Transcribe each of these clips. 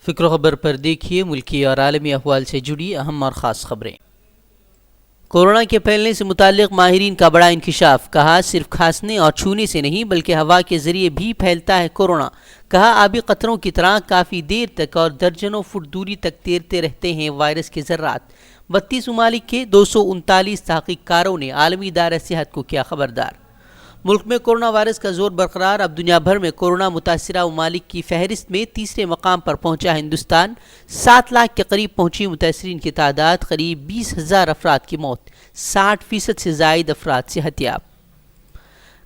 فکر و خبر پر دیکھیے ملکی اور عالمی احوال سے جڑی اہم اور خاص خبریں۔ کورونا کے پھیلنے سے متعلق ماہرین کا بڑا انکشاف، کہا صرف کھانسنے اور چھونے سے نہیں بلکہ ہوا کے ذریعے بھی پھیلتا ہے کورونا، کہا آبی قطروں کی طرح کافی دیر تک اور درجنوں فٹ دوری تک تیرتے رہتے ہیں وائرس کے ذرات۔ 32 ممالک کے 239 تحقیق کاروں نے عالمی ادارہ صحت کو کیا خبردار۔ ملک میں کورونا وائرس کا زور برقرار، اب دنیا بھر میں کورونا متاثرہ ممالک کی فہرست میں تیسرے مقام پر پہنچا ہندوستان۔ 7 لاکھ کے قریب پہنچی متاثرین کی تعداد، قریب 20,000 افراد کی موت، 60% سے زائد افراد صحت یاب۔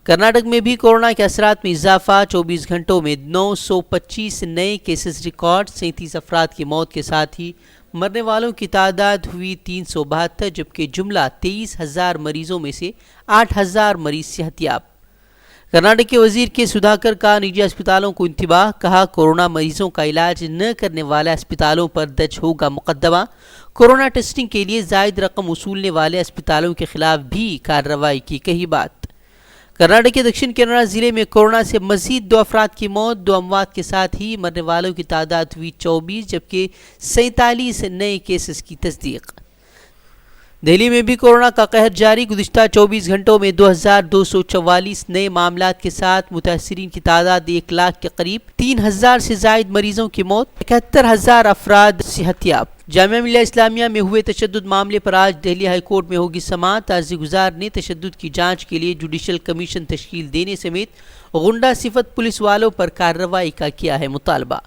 کرناٹک میں بھی کورونا کے اثرات میں اضافہ، 24 گھنٹوں میں 925 نئے کیسز ریکارڈ، 37 افراد کی موت کے ساتھ ہی مرنے والوں کی تعداد ہوئی 372، جبکہ جملہ 23,000 مریضوں میں سے 8,000 مریض صحت یاب۔ کرناٹک کے وزیر کے سدھاکر کا نجی اسپتالوں کو انتباہ، کہا کورونا مریضوں کا علاج نہ کرنے والے اسپتالوں پر درج ہوگا مقدمہ، کورونا ٹیسٹنگ کے لیے زائد رقم وصولنے والے اسپتالوں کے خلاف بھی کارروائی کی کہی بات۔ کرناٹک کے دکشن کنڑ ضلع میں کورونا سے مزید 2 افراد کی موت، 2 اموات کے ساتھ ہی مرنے والوں کی تعداد ہوئی 24، جبکہ 47 نئے کیسز کی تصدیق۔ دہلی میں بھی کورونا کا قہر جاری، گزشتہ 24 گھنٹوں میں 2,244 نئے معاملات کے ساتھ متاثرین کی تعداد 1 لاکھ کے قریب، 3,000 سے زائد مریضوں کی موت، 71,000 افراد صحت یاب۔ جامعہ ملیہ اسلامیہ میں ہوئے تشدد معاملے پر آج دہلی ہائی کورٹ میں ہوگی سماعت، عرضی گزار نے تشدد کی جانچ کے لیے جوڈیشل کمیشن تشکیل دینے سمیت غنڈہ صفت پولیس والوں پر کارروائی کا کیا ہے مطالبہ۔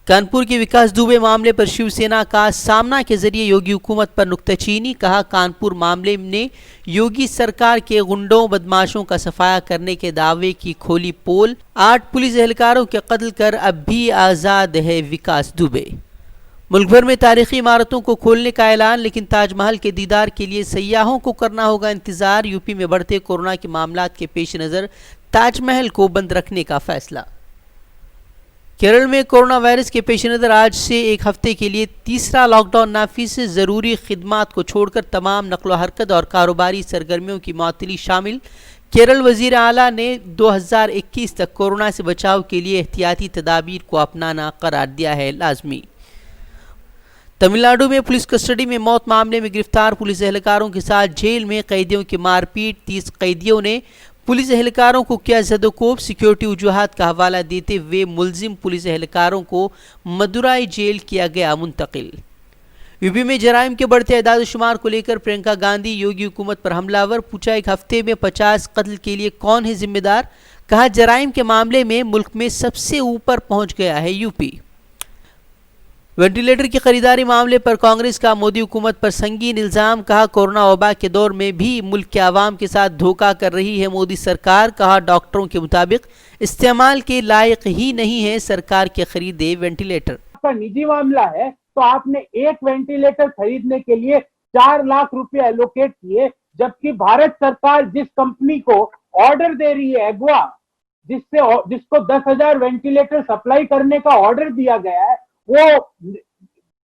کانپور کے وکاس دوبے معاملے پر شیو سینا کا سامنا کے ذریعے یوگی حکومت پر نکتہ چینی، کہا کانپور معاملے نے یوگی سرکار کے غنڈوں بدماشوں کا صفایا کرنے کے دعوے کی کھولی پول، 8 پولیس اہلکاروں کے قتل کر اب بھی آزاد ہے وکاس دوبے۔ ملک بھر میں تاریخی عمارتوں کو کھولنے کا اعلان، لیکن تاج محل کے دیدار کے لیے سیاحوں کو کرنا ہوگا انتظار، یوپی میں بڑھتے کورونا کے معاملات کے پیش نظر تاج محل کو بند رکھنے کا فیصلہ۔ کیرل میں کورونا وائرس کے پیش نظر آج سے 1 ہفتے کے لیے تیسرا لاک ڈاؤن نافذ، ضروری خدمات کو چھوڑ کر تمام نقل و حرکت اور کاروباری سرگرمیوں کی معطلی شامل۔ کیرل وزیر اعلیٰ نے 2021 تک کورونا سے بچاؤ کے لیے احتیاطی تدابیر کو اپنانا قرار دیا ہے لازمی۔ تمل ناڈو میں پولیس کسٹڈی میں موت معاملے میں گرفتار پولیس اہلکاروں کے ساتھ جیل میں قیدیوں کی مار پیٹ، 30 قیدیوں نے پولیس اہلکاروں کو کیا زد و کوب، سیکیورٹی وجوہات کا حوالہ دیتے ہوئے ملزم پولیس اہلکاروں کو مدورائی جیل کیا گیا منتقل۔ یوپی میں جرائم کے بڑھتے اعداد و شمار کو لے کر پرینکا گاندھی یوگی حکومت پر حملہ ور، پوچھا 1 ہفتے میں 50 قتل کے لیے کون ہے ذمہ دار، کہا جرائم کے معاملے میں ملک میں سب سے اوپر پہنچ گیا ہے یوپی۔ وینٹیلیٹر کی خریداری معاملے پر کانگریس کا مودی حکومت پر سنگین الزام، کہا کورونا وبا کے دور میں بھی ملک کے عوام کے ساتھ دھوکہ کر رہی ہے مودی سرکار، کہا ڈاکٹروں کے مطابق استعمال کے لائق ہی نہیں ہے سرکار کے خریدے وینٹیلیٹر۔ آپ کا نجی معاملہ ہے تو آپ نے 1 وینٹیلیٹر خریدنے کے لیے 4 لاکھ روپے ایلوکیٹ کیے، جبکہ بھارت سرکار جس کمپنی کو آرڈر دے رہی ہے ایگوا، جس کو 10,000 وینٹیلیٹر سپلائی کرنے کا آرڈر دیا گیا ہے، وہ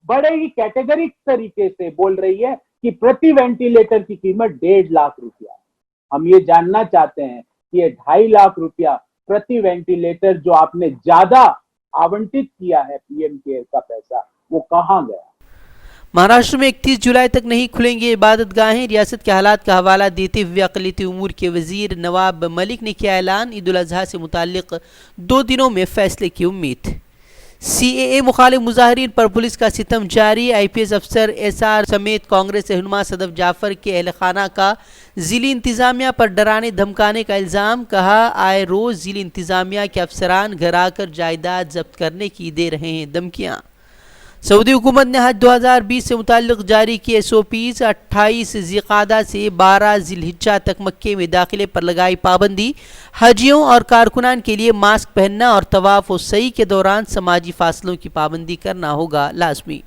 بڑے ہی کیٹیگری طریقے سے بول رہی ہے کہ پرتی وینٹیلیٹر کی قیمت 1.5 لاکھ روپیہ ہے۔ ہم یہ جاننا چاہتے ہیں کہ یہ 2.5 لاکھ روپیہ پرتی وینٹیلیٹر جو آپ نے زیادہ آونٹت کیا ہے پی ایم کیئر کا پیسہ، وہ کہاں گیا؟ مہاراشٹر میں 31 جولائی تک نہیں کھلیں گے عبادت گاہیں، ریاست کے حالات کا حوالہ دیتے ہوئے اقلیتی امور کے وزیر نواب ملک نے کیا اعلان، عید الاضحیٰ سے متعلق 2 دنوں میں فیصلے کی امید۔ سی اے اے مخالف مظاہرین پر پولیس کا ستم جاری، آئی پی ایس افسر ایس آر سمیت کانگریس رہنما صدف جعفر کے اہل خانہ کا ضلعی انتظامیہ پر ڈرانے دھمکانے کا الزام، کہا آئے روز ضلعی انتظامیہ کے افسران گھر آ کر جائیداد ضبط کرنے کی دے رہے ہیں دھمکیاں۔ سعودی حکومت نے حج 2020 سے متعلق جاری کی SOPs، 28 ذی القعدہ سے 12 ذی الحجہ تک مکے میں داخلے پر لگائی پابندی، حاجیوں اور کارکنان کے لیے ماسک پہننا اور طواف و سعی کے دوران سماجی فاصلوں کی پابندی کرنا ہوگا لازمی۔